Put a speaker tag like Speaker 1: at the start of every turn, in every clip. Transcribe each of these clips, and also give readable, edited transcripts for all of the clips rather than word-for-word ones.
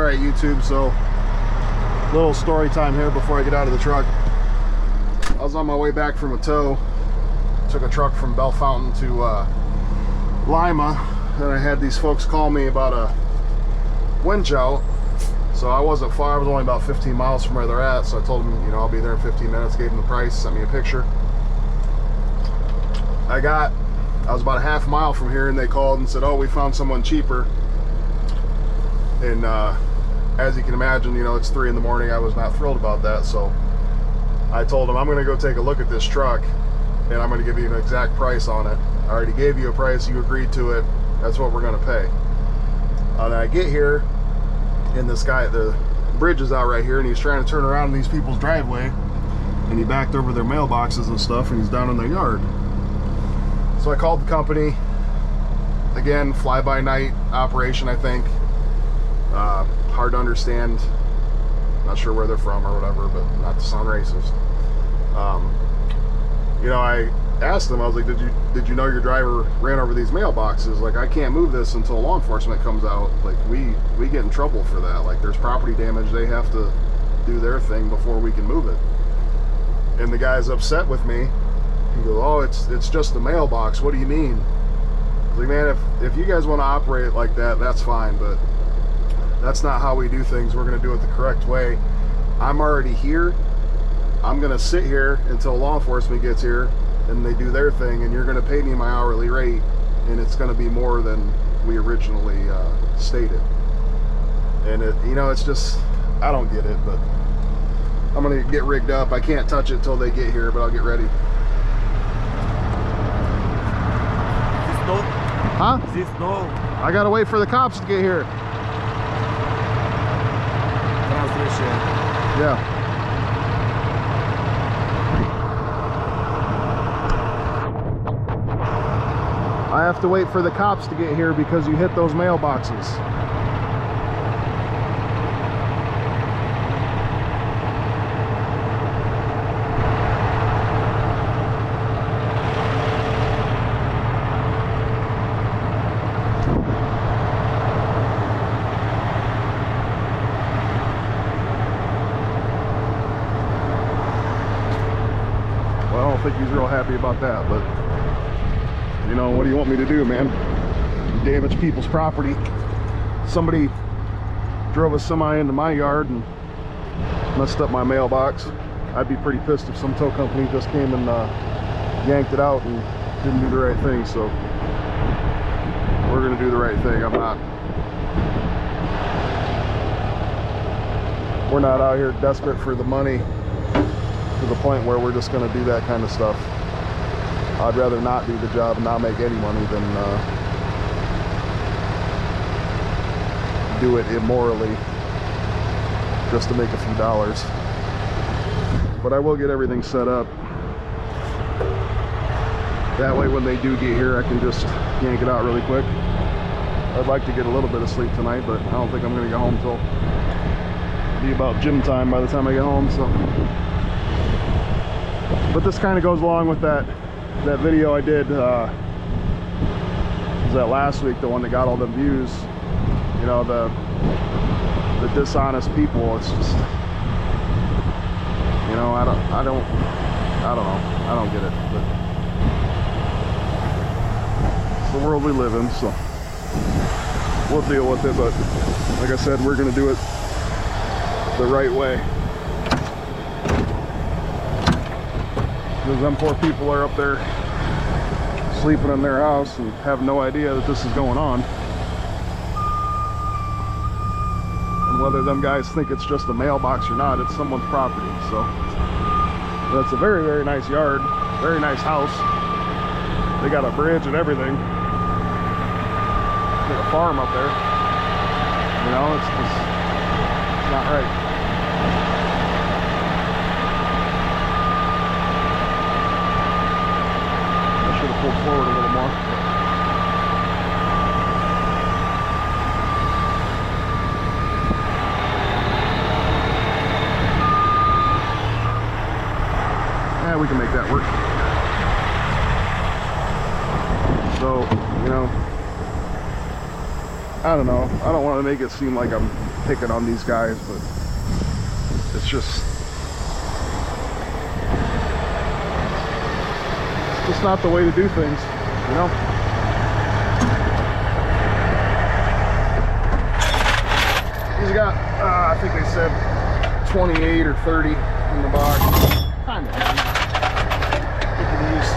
Speaker 1: Alright YouTube, so little story time here before I get out of the truck. I was on my way back from a tow. Took a truck from Bell Fountain to Lima, and I had these folks call me about a winchout. So I wasn't far, I was only about 15 miles from where they're at, so I told them, you know, I'll be there in 15 minutes, gave them the price, sent me a picture. I was about a half mile from here, and they called and said, oh, we found someone cheaper. And as you can imagine, you know, it's 3 in the morning. I was not thrilled about that, so I told them I'm going to go take a look at this truck, and I'm going to give you an exact price on it. I already gave you a price, you agreed to it, that's what we're going to pay. And I get here, and this guy, the bridge is out right here, and he's trying to turn around in these people's driveway, and he backed over their mailboxes and stuff, and he's down in their yard. So I called the company. Again, fly-by-night operation, I think. Hard to understand. Not sure where they're from or whatever, but not to sound racist. You know, I asked them, I was like, did you know your driver ran over these mailboxes? Like, I can't move this until law enforcement comes out. Like, we get in trouble for that. Like, there's property damage, they have to do their thing before we can move it. And the guy's upset with me. He goes, oh, it's just a mailbox, what do you mean? I was like, man, if you guys want to operate it like that, that's fine, but that's not how we do things. We're going to do it the correct way. I'm already here. I'm going to sit here until law enforcement gets here and they do their thing, and you're going to pay me my hourly rate, and it's going to be more than we originally stated. And it, you know, it's just, I don't get it, but I'm going to get rigged up. I can't touch it till they get here, but I'll get ready. Huh? I gotta wait for the cops to get here. Yeah. I have to wait for the cops to get here because you hit those mailboxes. I don't think he's real happy about that, but you know, what do you want me to do, man? You damage people's property. Somebody drove a semi into my yard and messed up my mailbox. I'd be pretty pissed if some tow company just came and yanked it out and didn't do the right thing. So we're gonna do the right thing. We're not out here desperate for the money to the point where we're just going to do that kind of stuff. I'd rather not do the job and not make any money than do it immorally just to make a few dollars. But I will get everything set up. That way when they do get here, I can just yank it out really quick. I'd like to get a little bit of sleep tonight, but I don't think I'm going to get home till be about gym time by the time I get home. So, but this kind of goes along with that video I did, was that last week, the one that got all the views. You know, the dishonest people. It's just, you know, I don't know, I don't get it, but it's the world we live in, so we'll deal with it. But like I said, we're gonna do it the right way. Because them poor people are up there sleeping in their house and have no idea that this is going on. And whether them guys think it's just a mailbox or not, it's someone's property. So that's a very, very nice yard, very nice house. They got a bridge and everything. Got a farm up there. You know, it's not right. Pull forward a little more. Yeah, we can make that work. So, you know, I don't know. I don't want to make it seem like I'm picking on these guys, but it's just not the way to do things, you know? He's got, I think they said 28 or 30 in the box. Kind of heavy. You can use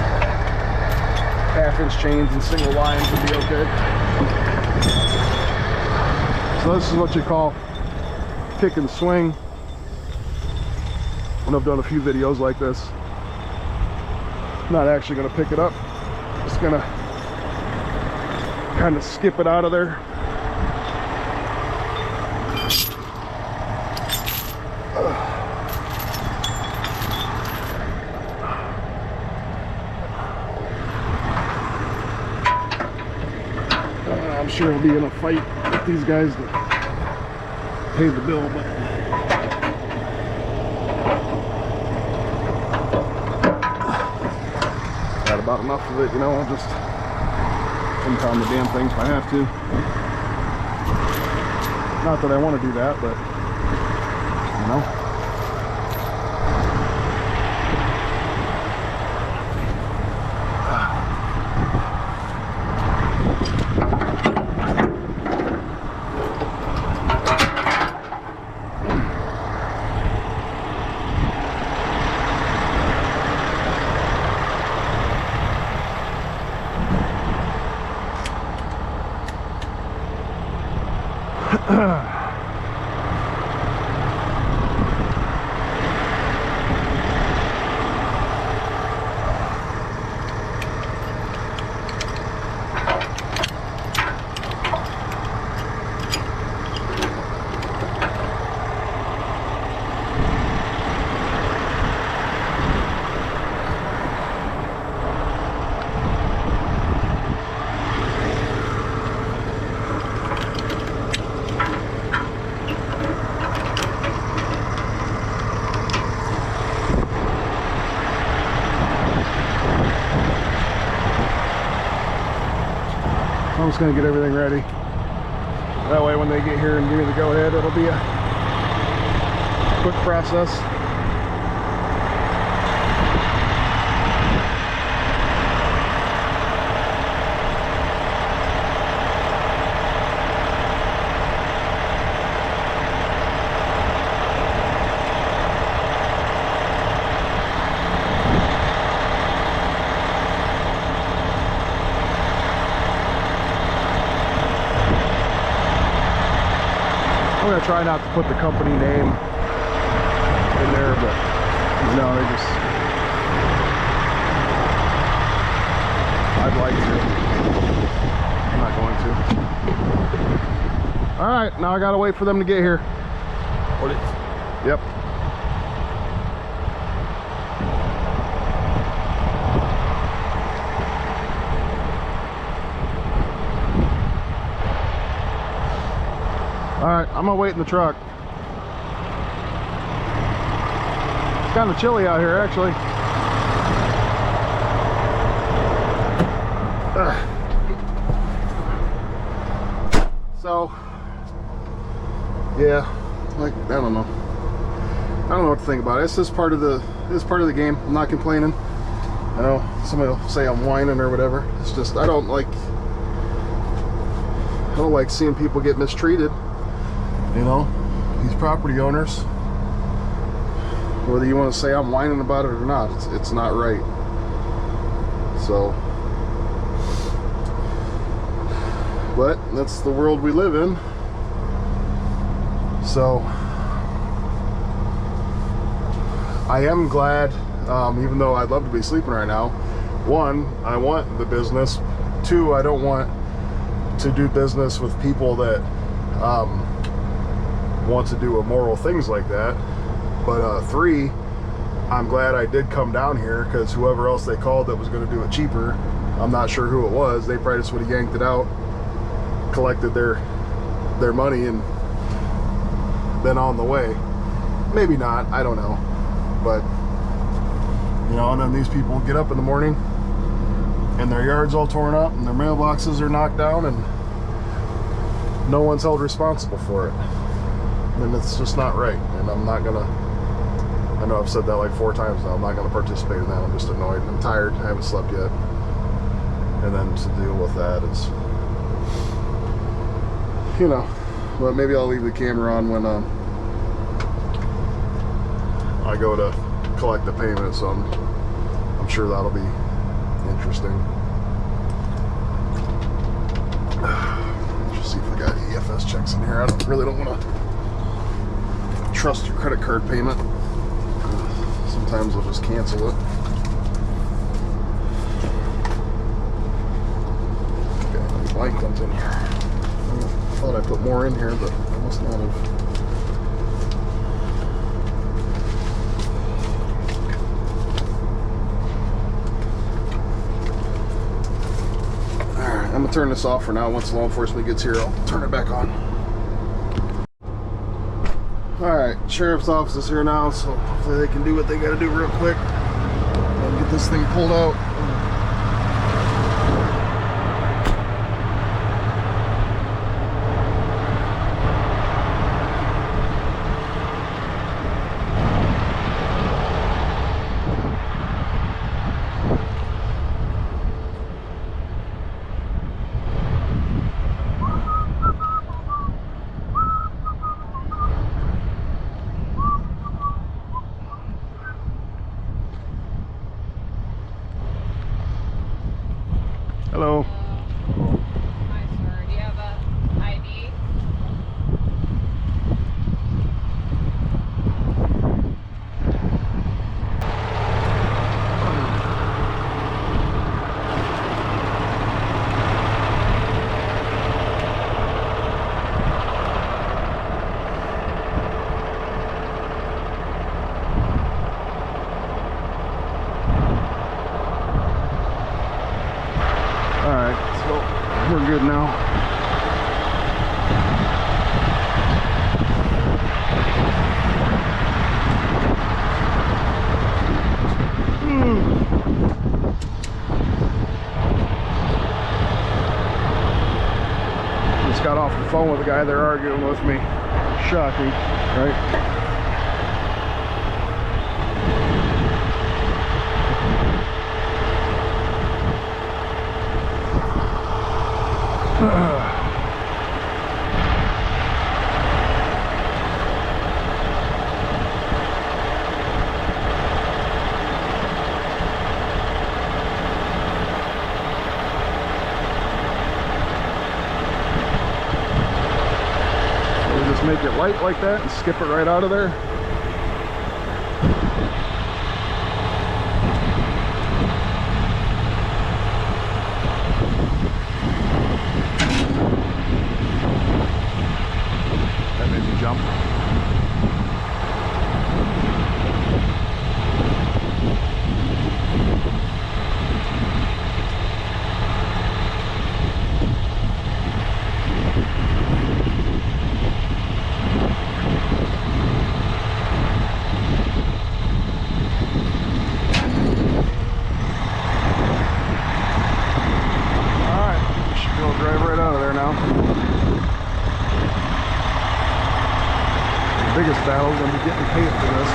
Speaker 1: half-inch chains and single lines would be okay. So this is what you call kick and swing. And I've done a few videos like this. I'm not actually going to pick it up. Just going to kind of skip it out of there. I'm sure I'll be in a fight with these guys to pay the bill, but got about enough of it, you know. I'll just impound the damn things if I have to. Not that I want to do that, but you know. I'm just going to get everything ready. That way when they get here and give me the go-ahead, it'll be a quick process. I'm gonna try not to put the company name in there, but you know, I'd like to. I'm not going to. All right, now I gotta wait for them to get here.
Speaker 2: Hold it.
Speaker 1: Yep. All right, I'm gonna wait in the truck. It's kind of chilly out here, actually. So, yeah, like I don't know what to think about it. It's just part of the game. I'm not complaining. I know somebody will say I'm whining or whatever. It's just I don't like seeing people get mistreated. You know, these property owners, whether you want to say I'm whining about it or not, it's not right. So, but that's the world we live in. So, I am glad, even though I'd love to be sleeping right now. One, I want the business. Two, I don't want to do business with people that want to do immoral things like that. But three, I'm glad I did come down here, because whoever else they called that was going to do it cheaper, I'm not sure who it was, they probably just would have yanked it out, collected their money, and been on the way. Maybe not, I don't know. But you know, and then these people get up in the morning and their yard's all torn up and their mailboxes are knocked down, and no one's held responsible for it. And it's just not right. And I'm not gonna, I know I've said that like 4 times now, I'm not gonna participate in that. I'm just annoyed. I'm tired. I haven't slept yet. And then to deal with that is, you know, but maybe I'll leave the camera on when I go to collect the payment, so I'm sure that'll be interesting. Just see if I got EFS checks in here. I really don't want to trust your credit card payment. Sometimes I'll just cancel it. Okay, blank ones in here. I thought I put more in here, but I must not have. Alright, I'm gonna turn this off for now. Once law enforcement gets here, I'll turn it back on. Alright, sheriff's office is here now, so hopefully they can do what they gotta do real quick and get this thing pulled out. Hello.
Speaker 2: Hi, sir. Do you have a ID?
Speaker 1: Alright, so we're good now. Just got off the phone with a guy there arguing with me. Shocking, right? Just make it light like that and skip it right out of there. That made me jump. Drive right out of there now. The biggest battle is going to be getting paid for this.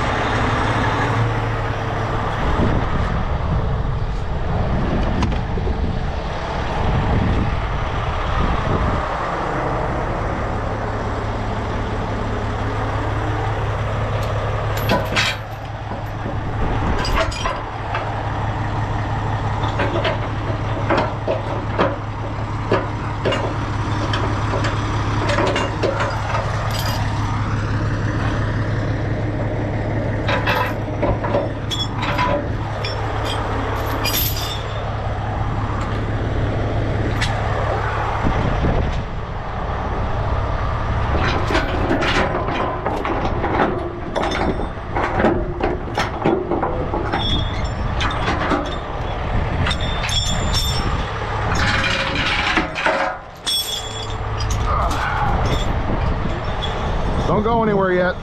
Speaker 1: Don't go anywhere yet.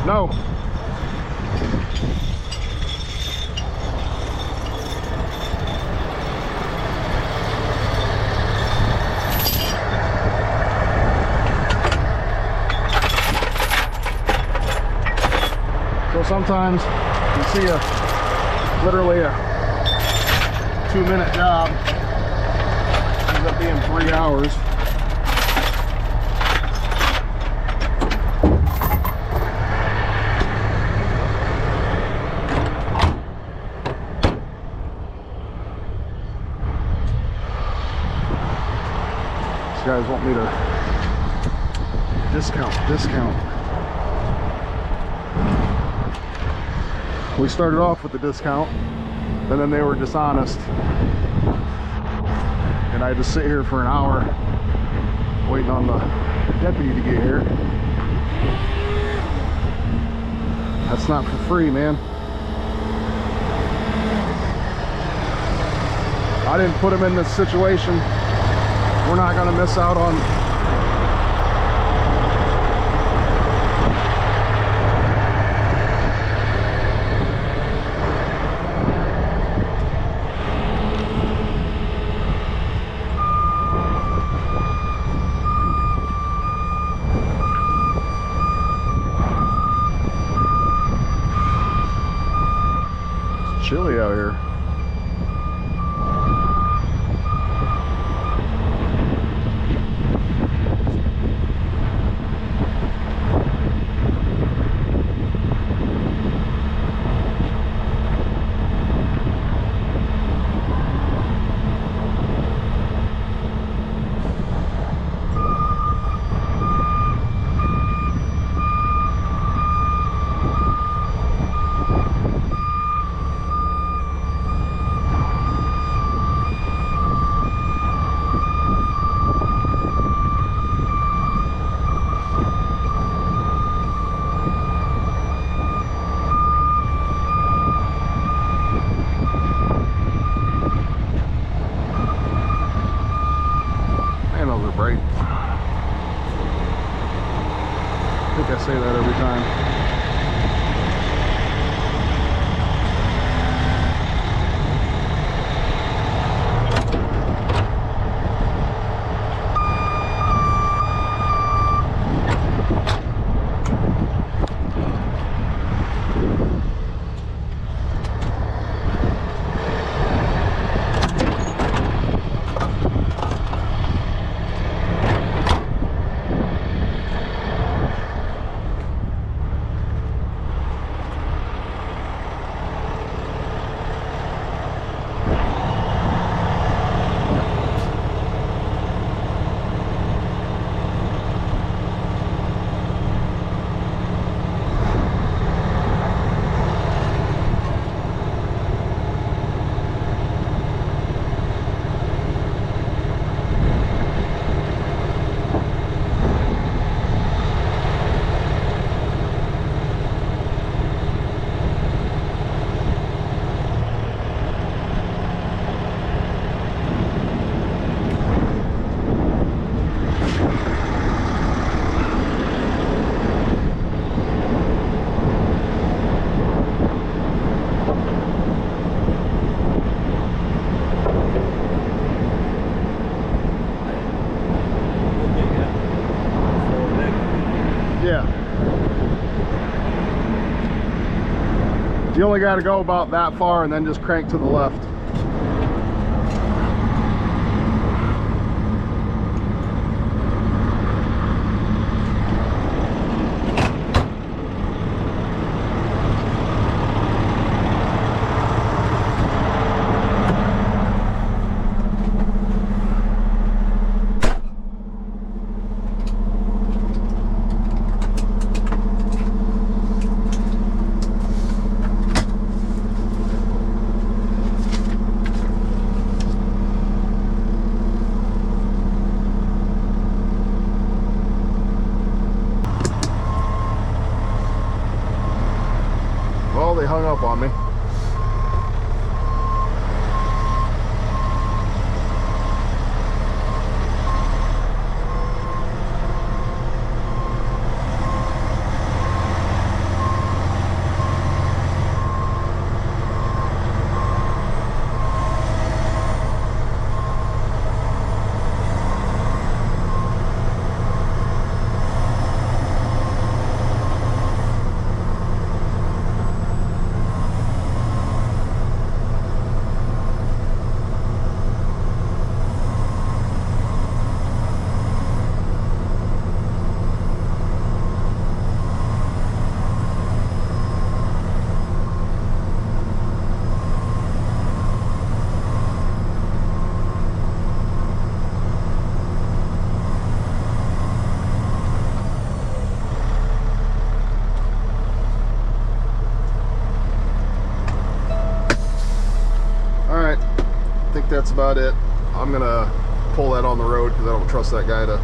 Speaker 1: No. So sometimes you see literally a 2-minute job ends up being 3 hours. These guys want me to discount. We started off with the discount, and then they were dishonest, and I had to sit here for an hour waiting on the deputy to get here. That's not for free, man. I didn't put him in this situation. We're not going to miss out on chilly out here. Right. I think I say that every time. Yeah. You only got to go about that far and then just crank to the left. Well, they hung up on me. think that's about it. I'm gonna pull that on the road because I don't trust that guy to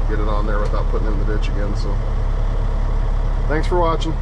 Speaker 1: get it on there without putting it in the ditch again. So thanks for watching.